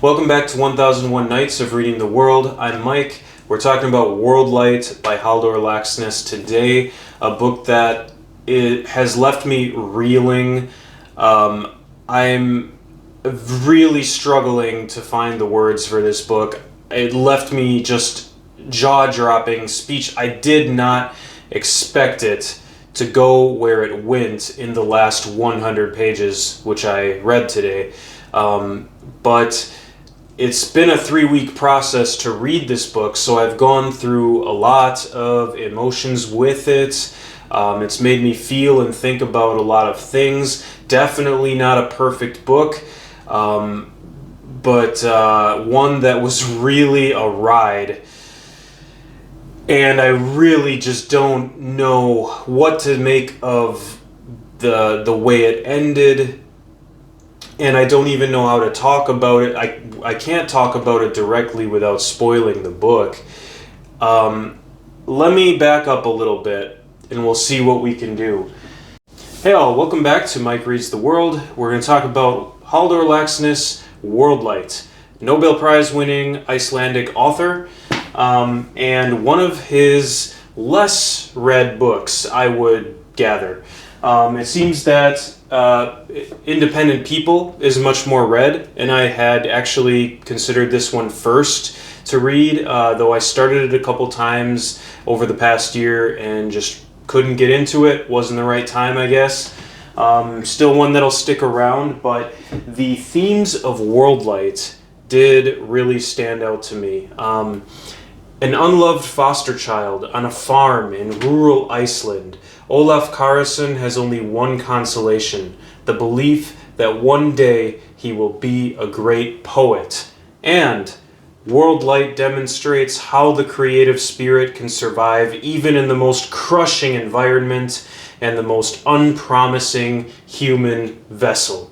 Welcome back to 1001 Nights of Reading the World. I'm Mike. We're talking about World Light by Halldór Laxness today, a book that it has left me reeling. I'm really struggling to find the words for this book. It left me just jaw-dropping speech. I did not expect it to go where it went in the last 100 pages, which I read today. But it's been a 3-week process to read this book, so I've gone through a lot of emotions with it. It's made me feel and think about a lot of things. Definitely not a perfect book, but one that was really a ride. And I really just don't know what to make of the way it ended. And I don't even know how to talk about it. I can't talk about it directly without spoiling the book. Let me back up a little bit and we'll see what we can do. Hey all, welcome back to Mike Reads the World. We're going to talk about Halldór Laxness, World Light, Nobel Prize winning Icelandic author. And one of his less read books, I would gather. It seems that Independent People is much more read, and I had actually considered this one first to read, though I started it a couple times over the past year and just couldn't get into it. Wasn't the right time, I guess. Still one that'll stick around, but the themes of World Light did really stand out to me. An unloved foster child on a farm in rural Iceland, Olaf Karason has only one consolation, the belief that one day he will be a great poet. And World Light demonstrates how the creative spirit can survive even in the most crushing environment and the most unpromising human vessel.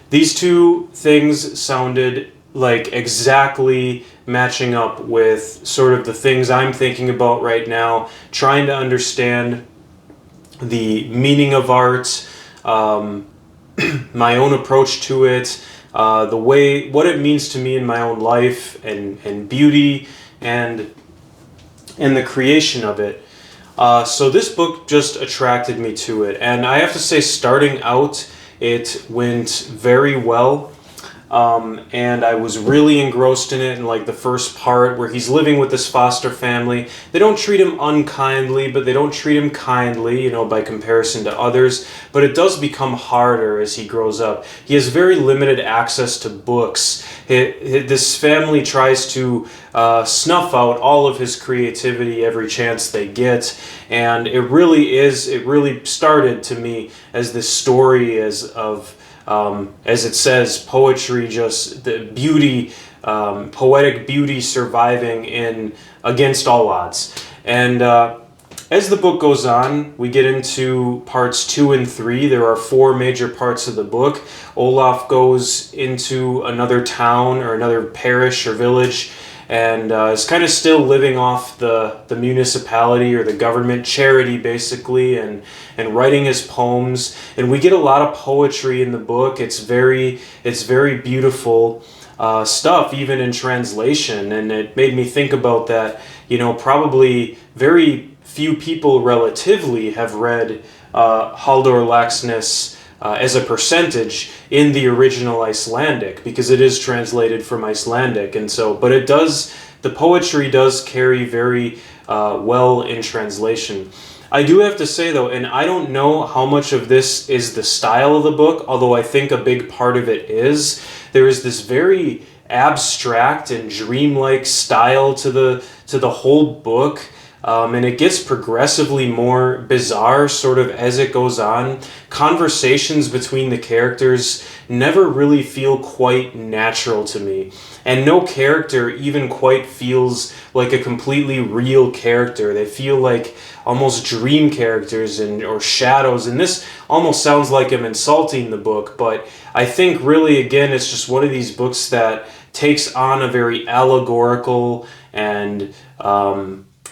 These two things sounded like exactly matching up with sort of the things I'm thinking about right now, trying to understand the meaning of art, my own approach to it, what it means to me in my own life, and beauty, and the creation of it. So this book just attracted me to it, and I have to say, starting out, it went very well. And I was really engrossed in it in like the first part where he's living with this foster family. They don't treat him unkindly, but they don't treat him kindly, by comparison to others. But it does become harder as he grows up. He has very limited access to books. This family tries to snuff out all of his creativity every chance they get. And it really started to me as this story as it says, poetry, just the beauty, poetic beauty surviving against all odds. And as the book goes on, we get into parts 2 and 3. There are 4 major parts of the book. Olaf goes into another town or another parish or village and is kind of still living off the municipality or the government charity, basically, and writing his poems. And we get a lot of poetry in the book. It's very beautiful stuff, even in translation. And it made me think about that, probably very few people relatively have read Halldór Laxness as a percentage in the original Icelandic, because it is translated from Icelandic, and so, but the poetry does carry very well in translation. I do have to say though, and I don't know how much of this is the style of the book, although I think a big part of it is, there is this very abstract and dreamlike style to the whole book. And it gets progressively more bizarre sort of as it goes on. Conversations between the characters never really feel quite natural to me. And no character even quite feels like a completely real character. They feel like almost dream characters or shadows. And this almost sounds like I'm insulting the book, but I think really, again, it's just one of these books that takes on a very allegorical and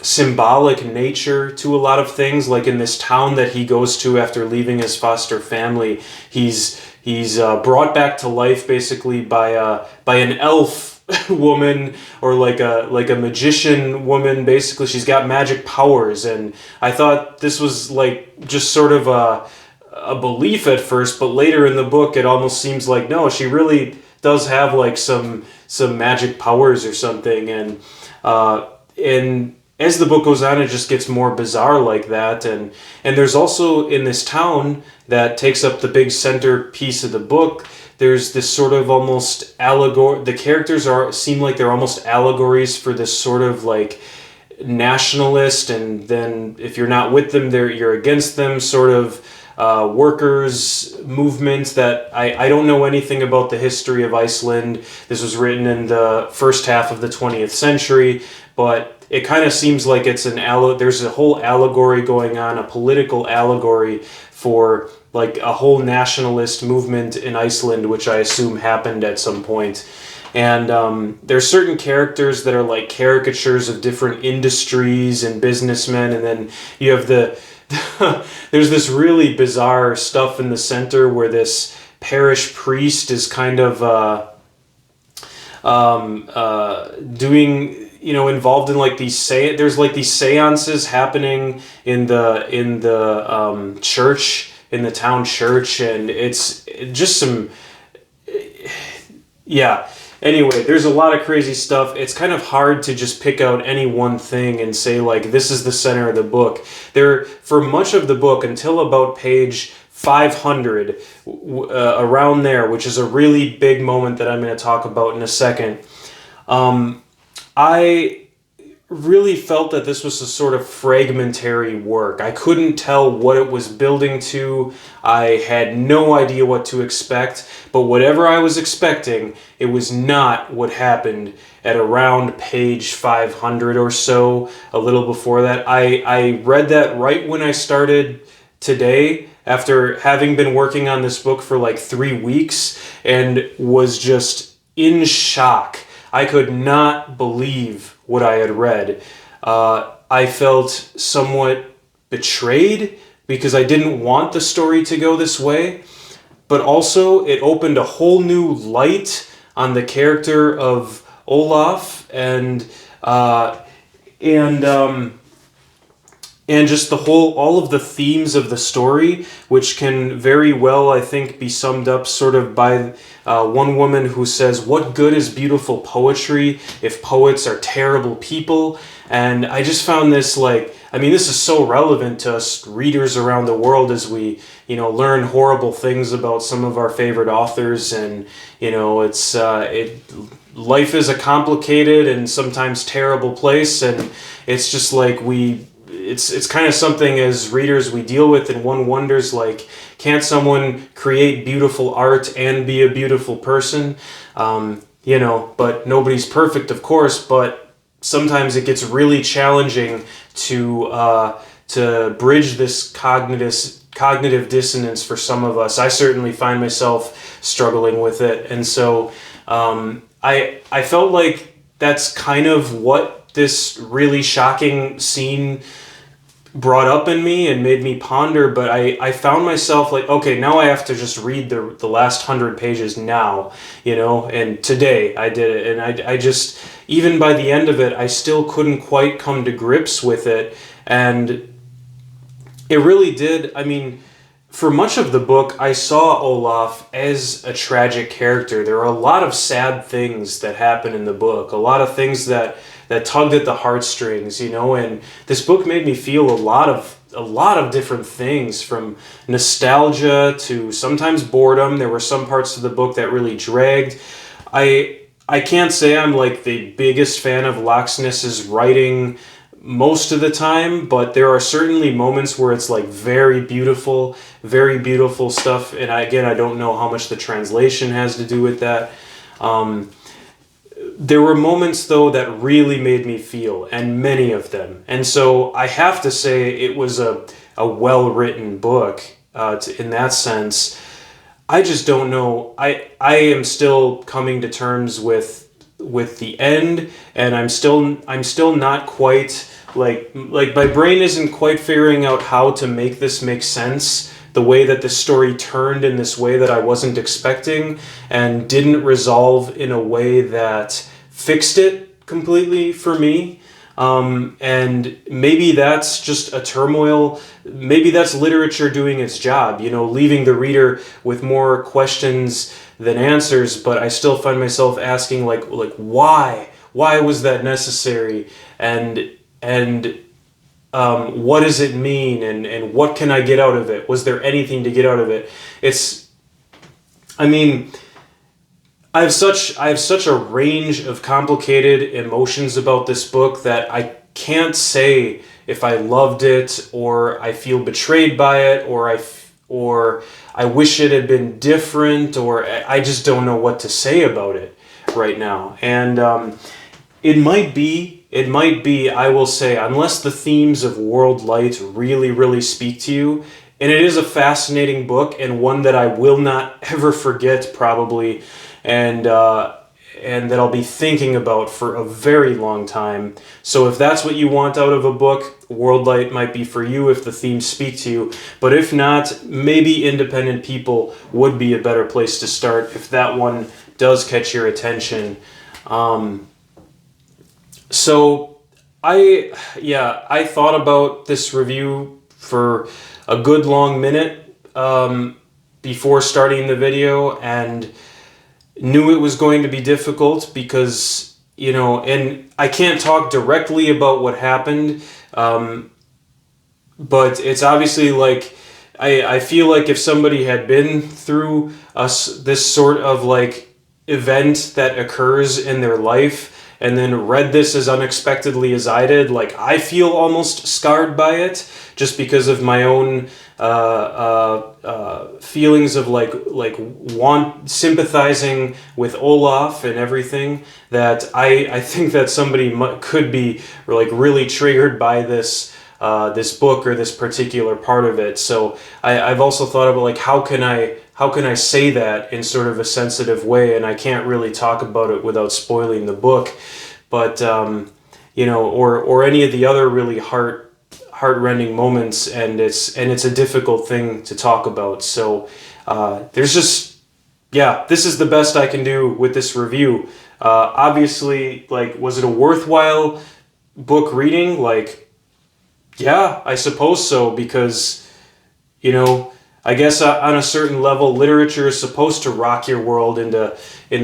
symbolic nature to a lot of things. Like in this town that he goes to after leaving his foster family, he's he's brought back to life basically by an elf woman, or like a magician woman. Basically, she's got magic powers, and I thought this was like just sort of a belief at first, but later in the book it almost seems like no, she really does have like some magic powers or something. And as the book goes on, it just gets more bizarre like that. And there's also, in this town that takes up the big centerpiece of the book, there's this sort of almost allegory. The characters seem like they're almost allegories for this sort of like nationalist, and then if you're not with them, you're against them sort of workers movement that I don't know anything about the history of Iceland. This was written in the first half of the 20th century, but it kind of seems like it's there's a whole allegory going on, a political allegory for like a whole nationalist movement in Iceland, which I assume happened at some point. And there's certain characters that are like caricatures of different industries and businessmen, and then you have there's this really bizarre stuff in the center where this parish priest is kind of doing, involved in like there's like these seances happening in the church, in the town church, and it's just some, yeah. Anyway, there's a lot of crazy stuff. It's kind of hard to just pick out any one thing and say, like, this is the center of the book. For much of the book, until about page 500, around there, which is a really big moment that I'm going to talk about in a second, I really felt that this was a sort of fragmentary work. I couldn't tell what it was building to. I had no idea what to expect, but whatever I was expecting, it was not what happened at around page 500 or so, a little before that. I read that right when I started today, after having been working on this book for like 3 weeks, and was just in shock. I could not believe what I had read. I felt somewhat betrayed because I didn't want the story to go this way, but also it opened a whole new light on the character of Olaf, and just all of the themes of the story, which can very well, I think, be summed up sort of by one woman who says, "What good is beautiful poetry if poets are terrible people?" And I just found this this is so relevant to us readers around the world as we, learn horrible things about some of our favorite authors, and life is a complicated and sometimes terrible place, and it's just like it's kind of something as readers we deal with, and one wonders, like, can't someone create beautiful art and be a beautiful person? But nobody's perfect, of course, but sometimes it gets really challenging to bridge this cognitive dissonance for some of us. I certainly find myself struggling with it, and so I felt like that's kind of what this really shocking scene brought up in me and made me ponder. But I found myself like, okay, now I have to just read the last 100 pages now, and today I did it, and I just, even by the end of it, I still couldn't quite come to grips with it. And it really did, for much of the book, I saw Olaf as a tragic character. There are a lot of sad things that happen in the book, a lot of things that tugged at the heartstrings, and this book made me feel a lot of different things, from nostalgia to sometimes boredom. There were some parts of the book that really dragged. I can't say I'm like the biggest fan of Laxness's writing most of the time, but there are certainly moments where it's like very beautiful stuff. And I don't know how much the translation has to do with that. There were moments, though, that really made me feel, and many of them. And so I have to say it was a well-written book in that sense. I just don't know. I am still coming to terms with the end, and I'm still not quite like my brain isn't quite figuring out how to make this make sense the way that the story turned in this way that I wasn't expecting and didn't resolve in a way that fixed it completely for me. And maybe that's just a turmoil. Maybe that's literature doing its job, leaving the reader with more questions than answers. But I still find myself asking, like why? Why was that necessary? And what does it mean? And what can I get out of it? Was there anything to get out of it? I have such a range of complicated emotions about this book that I can't say if I loved it or I feel betrayed by it or I wish it had been different, or I just don't know what to say about it right now. And it might be, I will say, unless the themes of World Light really, really speak to you, and it is a fascinating book and one that I will not ever forget probably, and that I'll be thinking about for a very long time. So if that's what you want out of a book, World Light might be for you if the themes speak to you. But if not, maybe Independent People would be a better place to start if that one does catch your attention. So I thought about this review for a good long minute before starting the video, and knew it was going to be difficult because, and I can't talk directly about what happened, but it's obviously like, I feel like if somebody had been through this sort of like event that occurs in their life and then read this as unexpectedly as I did, like I feel almost scarred by it just because of my own feelings of sympathizing with Olaf and everything, that I think that somebody could be like really triggered by this book or this particular part of it. So I've also thought about like how can I say that in sort of a sensitive way, and I can't really talk about it without spoiling the book, but or any of the other really heart-rending moments, and it's a difficult thing to talk about. So this is the best I can do with this review. Obviously, like, was it a worthwhile book reading? Like, yeah, I suppose so, because I guess on a certain level, literature is supposed to rock your world and to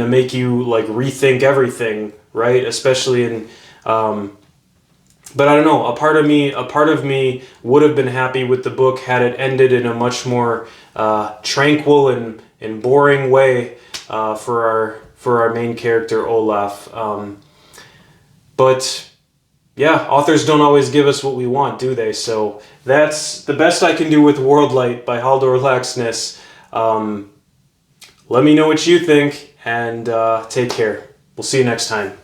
make you like rethink everything, right? Especially in but I don't know, a part of me would have been happy with the book had it ended in a much more tranquil and boring way for our main character Olaf. But yeah, authors don't always give us what we want, do they? So that's the best I can do with World Light by Halldór Laxness. Let me know what you think, and take care. We'll see you next time.